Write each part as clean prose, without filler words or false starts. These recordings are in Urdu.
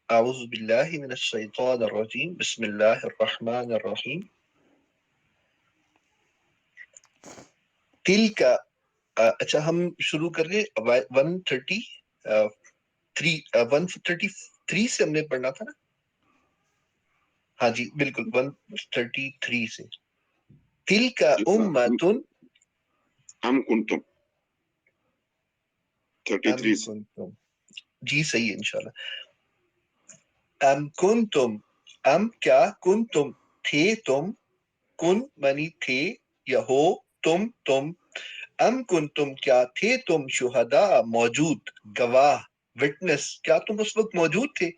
اعوذ باللہ من الشیطان الرجیم بسم اللہ الرحمن الرحیم تل کا اچھا ہم شروع کر لیں 133 سے ہم نے پڑھنا تھا نا. ہاں جی بالکل 133 سے. تل کا امتن ام کنتم 33 سے. کنتم جی صحیح ہے انشاءاللہ. ام کنتم ام کیا کنتم تھے تم کن منی تھے یا ہو تم ام کنتم کیا تھے تم شہداء موجود گواہ وٹنس کیا تم اس وقت موجود تھے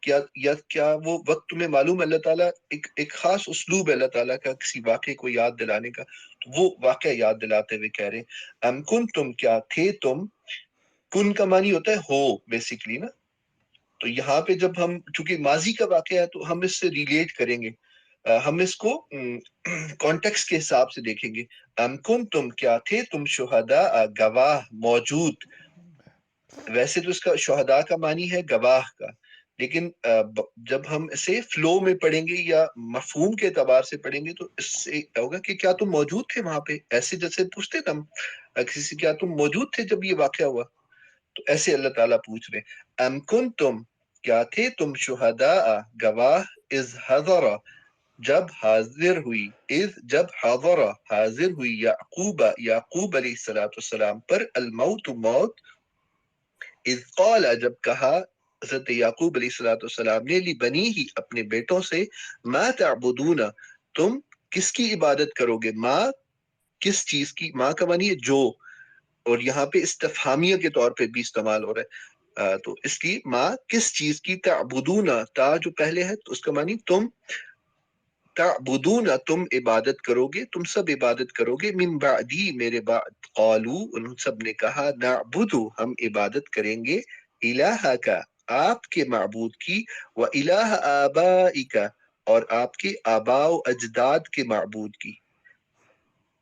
کیا وہ وقت تمہیں معلوم ہے. اللہ تعالیٰ ایک خاص اسلوب ہے اللہ تعالیٰ کا کسی واقعے کو یاد دلانے کا. تو وہ واقعہ یاد دلاتے ہوئے کہہ رہے ہیں ام کنتم کیا تھے تم. کن کا معنی ہوتا ہے ہو بیسیکلی نا. تو یہاں پہ جب ہم چونکہ ماضی کا واقعہ ہے تو ہم اس سے ریلیٹ کریں گے. ہم اس کو کانٹیکس کے حساب سے دیکھیں گے. ام کنتم کیا تھے تم شہداء گواہ موجود. ویسے تو اس کا شہداء کا معنی ہے گواہ کا، لیکن جب ہم اسے فلو میں پڑھیں گے یا مفہوم کے اعتبار سے پڑھیں گے تو اس سے ہوگا کہ کیا تم موجود تھے وہاں پہ. ایسے جیسے پوچھتے ہم کسی سے کیا تم موجود تھے جب یہ واقعہ ہوا، تو ایسے اللہ تعالیٰ پوچھ رہے ام کنتم کیا تھے تم شہداء گواہ اذ حضر جب حاضر ہوئی جب حاضر حاضر ہوئی یعقوب علیہ السلام پر الموت موت اذ قال جب کہا حضرت یعقوب علیہ السلام نے بنی ہی اپنے بیٹوں سے ما تعبدون تم کس کی عبادت کرو گے. ما کس چیز کی، ما کا معنی ہے جو، اور یہاں پہ استفہامیہ کے طور پہ بھی استعمال ہو رہا ہے. تو اس کی ماں کس چیز کی، تعبدون تا جو پہلے ہے تو اس کا معنی تم، تعبدون تم عبادت کرو گے، تم سب عبادت کرو گے، من بعدی میرے بعد، قالو انہوں سب نے کہا نعبد ہم عبادت کریں گے، الہ کا آپ کے معبود کی، و الہ آبائک اور آپ کے آباء و اجداد کے معبود کی.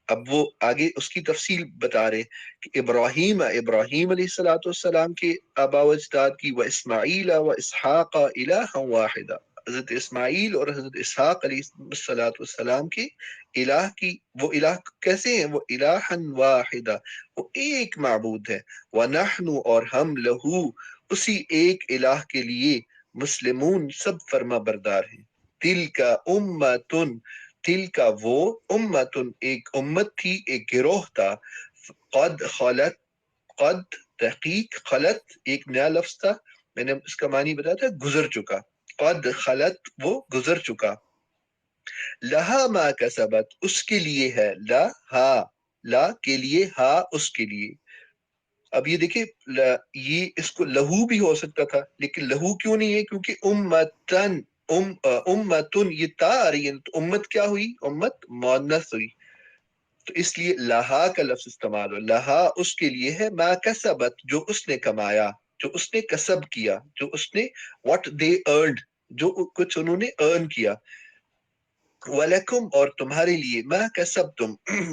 اب وہ آگے اس کی تفصیل بتا رہے کہ ابراہیم علیہ السلام کے آباء و اجداد کی، و اسماعیل و اسحاق الہ واحدہ حضرت اسماعیل اور حضرت اسحاق علیہ السلام کے الہ کی. وہ الہ کیسے ہیں؟ وہ الہ واحدہ وہ ایک معبود ہے. ونحن اور ہم لہو اسی ایک الہ کے لیے مسلمون سب فرما بردار ہیں. تلک امتن تل کا وہ امتن ایک امت تھی، ایک گروہ تھا، قد خلت قد تحقیق خلت ایک نیا لفظ تھا، میں نے اس کا معنی بتایا تھا گزر چکا. قد خلت وہ گزر چکا. لہا ما کسبت اس کے لیے ہے، لا کے لیے، ہا اس کے لیے. اب یہ دیکھیں یہ اس کو لہو بھی ہو سکتا تھا، لیکن لہو کیوں نہیں ہے؟ کیونکہ امتن یہ تا آ رہی ہے تو امت کیا ہوئی؟ امت مؤنث ہوئی. تو اس لیے لہا کا لفظ استعمال ہو. لہا اس کے لیے ہے، ما کسبت جو اس نے کمایا، جو اس نے کسب کیا، جو اس نے what they earned جو کچھ انہوں نے ارن کیا. وَلَكُمْ اور تمہارے لیے، ما کسبتم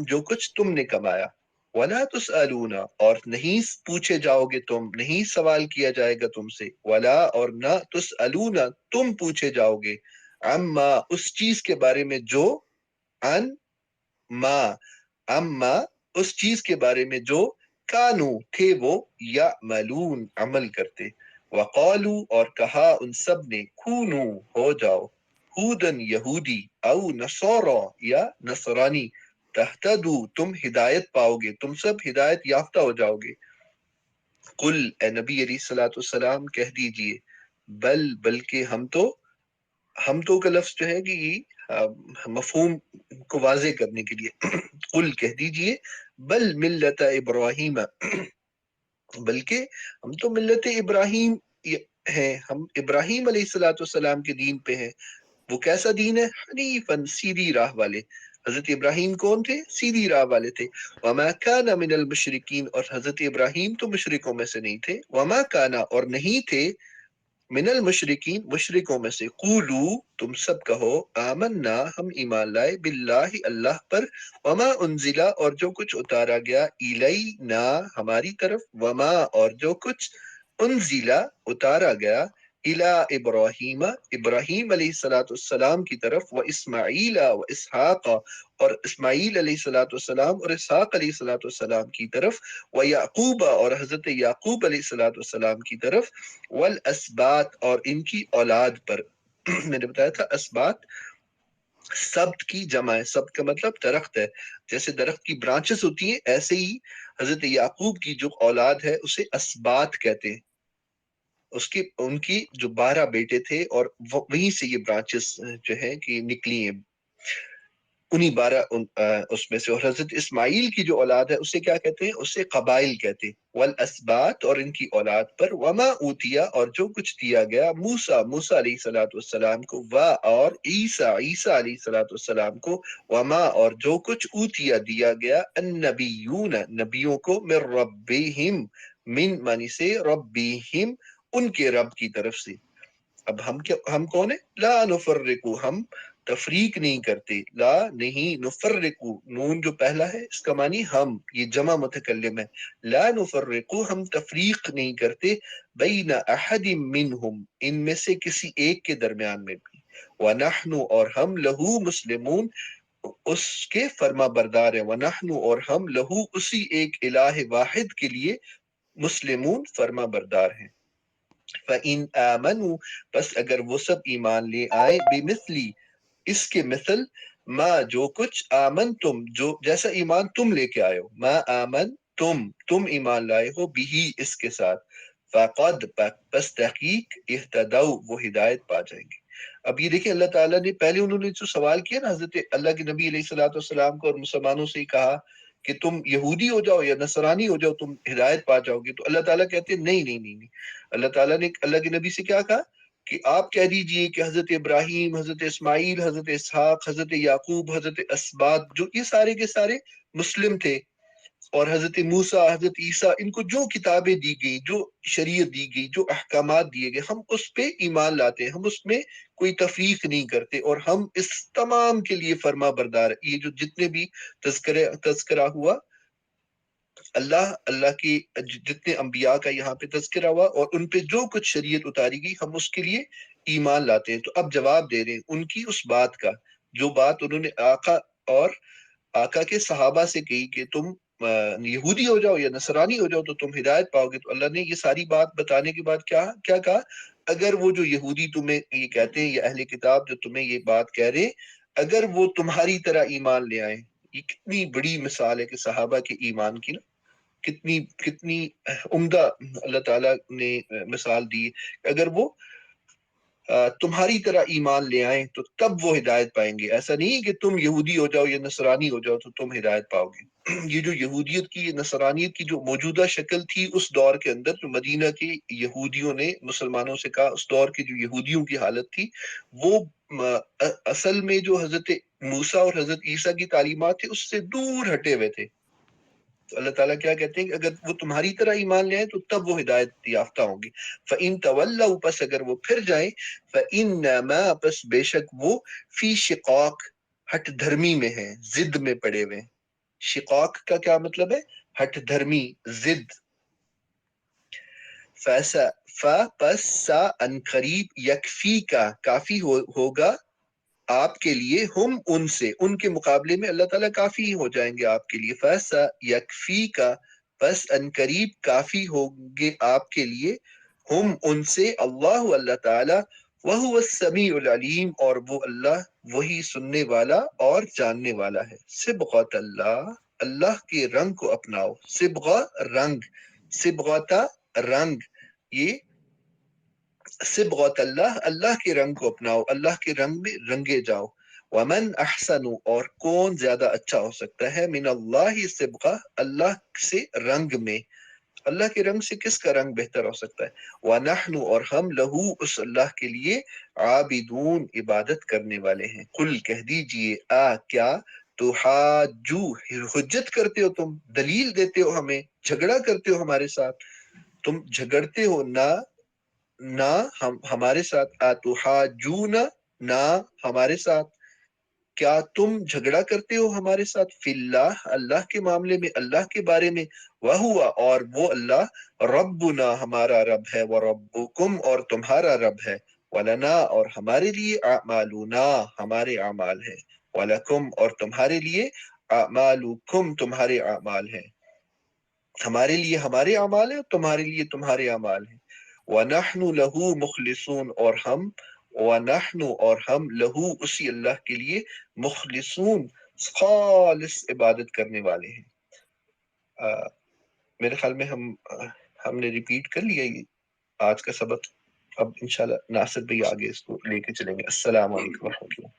جو کچھ تم نے کمایا. وَلَا تُسْأَلُونَ اور نہیں پوچھے جاؤ گے تم، نہیں سوال کیا جائے گا تم سے. وَلَا اور نہ تُسْأَلُونَ تم پوچھے جاؤ گے، عَمَّا اس چیز کے بارے میں جو، عن ما اما اس چیز کے بارے میں جو کانو تھے وہ یعملون عمل کرتے. وقالو اور کہا ان سب نے، کونو ہو جاؤ، ہودن یہودی، او نصارا یا نصرانی، تہتدو تم ہدایت پاؤ گے، تم سب ہدایت یافتہ ہو جاؤ گے. قل اے نبی علیہ السلام کہہ دیجئے، بلکہ ہم تو کا لفظ جو ہے کہ مفہوم کو واضح کرنے کے لیے قل کہہ دیجئے، بل ملت ابراہیم بلکہ ہم تو ملت ابراہیم ہیں، ہم ابراہیم علیہ السلام کے دین پہ ہیں. وہ کیسا دین ہے؟ حنیفاً سیدھی راہ والے. حضرت ابراہیم کون تھے؟ سیدھی راہ والے تھے. وما کان من المشرکین اور حضرت ابراہیم تو مشرکوں میں سے نہیں تھے. وما کان اور نہیں تھے، من المشرکین مشرکوں میں سے. قولو تم سب کہو، آمنا ہم ایمان لائے، باللہ اللہ پر، وما انزلا اور جو کچھ اتارا گیا، الینا ہماری طرف، وما اور جو کچھ انزلا اتارا گیا، الا ابراہیم، ابراہیم علیہ الصلوۃ والسلام کی طرف، و اسماعیل و اسحاق، اور اسماعیل علیہ الصلوۃ والسلام اور اسحاق علیہ الصلوۃ والسلام کی طرف، و یعقوب اور حضرت یعقوب علیہ الصلوۃ والسلام کی طرف، والاسباط اور ان کی اولاد پر۔ میں نے بتایا تھا اسباط سبت کی جمع ہے، سبت کا مطلب درخت ہے، جیسے درخت کی برانچز ہوتی ہیں ایسے ہی حضرت یعقوب کی جو اولاد ہے اسے اسباط کہتے ہیں، ان کی جو 12 بیٹے تھے اور وہیں سے یہ برانچز جو ہے کہ نکلی ہیں، انہی 12 اس میں سے۔ اور حضرت اسماعیل کی جو اولاد ہے اسے کیا کہتے ہیں؟ اسے قبائل کہتے ہیں۔ والاسباط اور ان کی اولاد پر، وما اوتیا اور جو کچھ دیا گیا، موسیٰ علیہ الصلوۃ والسلام کو، اور عیسیٰ علیہ الصلوۃ والسلام کو، وما اور جو کچھ اوتیا دیا گیا، النبیون نبیوں کو، من ربہم من معنی سے ربہم ان کے رب کی طرف سے۔ اب ہم کون ہیں؟ لا نفرقو ہم تفریق نہیں کرتے، لا نہیں، نفرقو نون جو پہلا ہے اس کا معنی ہم، یہ جمع متکلم ہے، لا نفرقو ہم تفریق نہیں کرتے، بین احد منہم ان میں سے کسی ایک کے درمیان میں بھی، ونحن اور ہم لہو مسلمون اس کے فرما بردار ہیں، ونحن اور ہم لہو اسی ایک الہ واحد کے لیے مسلمون فرما بردار ہیں۔ فَإِنْ آمَنُوا بس اگر وہ سب ایمان لے آئے، بِمِثْلِ اس کے مثل، ما جو کچھ، آمن تم جو جیسا ایمان تم لے کے آئے ہو، ما آمن تم ایمان لائے ہو، بھی اس کے ساتھ، فقد بس تحقیق، اہتدوا وہ ہدایت پا جائیں گے۔ اب یہ دیکھیں اللہ تعالیٰ نے پہلے انہوں نے جو سوال کیا نا حضرت اللہ کے نبی علیہ الصلوۃ والسلام کو اور مسلمانوں سے ہی کہا کہ تم یہودی ہو جاؤ یا نصرانی ہو جاؤ تم ہدایت پا جاؤ گے، تو اللہ تعالیٰ کہتے ہیں نہیں نہیں نہیں نہیں۔ اللہ تعالیٰ نے اللہ کے نبی سے کیا کہا کہ آپ کہہ دیجئے کہ حضرت ابراہیم، حضرت اسماعیل، حضرت اسحاق، حضرت یعقوب، حضرت اسباط جو یہ سارے کے سارے مسلم تھے، اور حضرت موسیٰ، حضرت عیسیٰ، ان کو جو کتابیں دی گئی، جو شریعت دی گئی، جو احکامات دیے گئے، ہم اس پہ ایمان لاتے ہیں، ہم اس میں کوئی تفریق نہیں کرتے، اور ہم اس تمام کے لیے فرما بردار ہیں۔ یہ جو جتنے بھی تذکرہ ہوا، اللہ کی جتنے انبیاء کا یہاں پہ تذکرہ ہوا اور ان پہ جو کچھ شریعت اتاری گئی، ہم اس کے لیے ایمان لاتے ہیں۔ تو اب جواب دے رہے ہیں ان کی اس بات کا، جو بات انہوں نے آقا اور آقا کے صحابہ سے کہی کہ تم یہودی ہو جاؤ یا نصرانی ہو جاؤ تو تم ہدایت پاؤ گے۔ تو اللہ نے یہ ساری بات بتانے کے بعد کیا کہا؟ اگر وہ جو یہودی تمہیں یہ کہتے ہیں یا اہل کتاب جو تمہیں یہ بات کہہ رہے، اگر وہ تمہاری طرح ایمان لے آئیں، یہ کتنی بڑی مثال ہے کہ صحابہ کے ایمان کی نا، کتنی عمدہ اللہ تعالیٰ نے مثال دی۔ اگر وہ تمہاری طرح ایمان لے آئیں تو تب وہ ہدایت پائیں گے، ایسا نہیں کہ تم یہودی ہو جاؤ یا نصرانی ہو جاؤ تو تم ہدایت پاؤ گے۔ یہ جو یہودیت کی، یہ نصرانیت کی جو موجودہ شکل تھی اس دور کے اندر، جو مدینہ کے یہودیوں نے مسلمانوں سے کہا، اس دور کے جو یہودیوں کی حالت تھی، وہ اصل میں جو حضرت موسیٰ اور حضرت عیسیٰ کی تعلیمات تھے اس سے دور ہٹے ہوئے تھے۔ تو اللہ تعالیٰ کیا کہتے ہیں کہ اگر وہ تمہاری طرح ایمان لے آئیں تو تب وہ ہدایت یافتہ ہوں گے۔ فَإِن تَوَلَّوْا پس اگر وہ پھر جائیں، فَإِنَّمَا پس بے شک وہ، فی شقاق ہٹ دھرمی میں ہیں، ضد میں پڑے ہوئے ہیں۔ شقاق کا کیا مطلب ہے؟ ہٹ دھرمی، ضد۔ پس سا ان قریب، یکفی کا کافی ہوگا آپ کے لیے، ہم ان سے، ان کے مقابلے میں اللہ تعالیٰ کافی ہو جائیں گے آپ کے لیے۔ فیسا یکفی کا پس ان قریب کافی ہوگے آپ کے لیے، ہم ان سے، اللہ تعالیٰ، وہو السمیع العلیم اور وہ اللہ وہی سننے والا اور جاننے والا ہے۔ صبغۃ اللہ کے رنگ کو اپناؤ، صبغہ رنگ، صبغۃ رنگ، یہ صبغۃ اللہ کے رنگ کو اپناؤ، اللہ کے رنگ میں رنگے جاؤ۔ ومن احسن اور کون زیادہ اچھا ہو سکتا ہے، من اللہ صبغہ اللہ سے رنگ میں، اللہ کے رنگ سے کس کا رنگ بہتر ہو سکتا ہے؟ وَنَحْنُ اور ہم لہو اس اللہ کے لیے، عابدون عبادت کرنے والے ہیں۔ قل کہہ دیجئے، کیا تحاجو حجت کرتے ہو تم، دلیل دیتے ہو ہمیں، جھگڑا کرتے ہو ہمارے ساتھ، تم جھگڑتے ہو نہ ہمارے ساتھ، اتحاجون نہ ہمارے ساتھ، کیا تم جھگڑا کرتے ہو ہمارے ساتھ فی اللہ اللہ کے معاملے میں اللہ کے بارے میں وہوا اور وہ اللہ ربنا ہمارا رب ہے وربکم اور تمہارا رب ہے ولنا اور ہمارے لیے اعمالنا ہمارے اعمال ہیں ولکم اور تمہارے لیے اعمالکم تمہارے اعمال ہیں ہمارے لیے ہمارے اعمال ہیں تمہارے لیے تمہارے اعمال ہیں وَنَحْنُ لَهُ مُخْلِصُونَ اور ہم وَنَحْنُ اور ہم لہو اسی اللہ کے لیے مخلصون خالص عبادت کرنے والے ہیں میرے خیال میں ہم نے ریپیٹ کر لیا یہ آج کا سبق اب انشاءاللہ ناصر بھائی آگے اس کو لے کے چلیں گے السلام علیکم ورحمۃ اللہ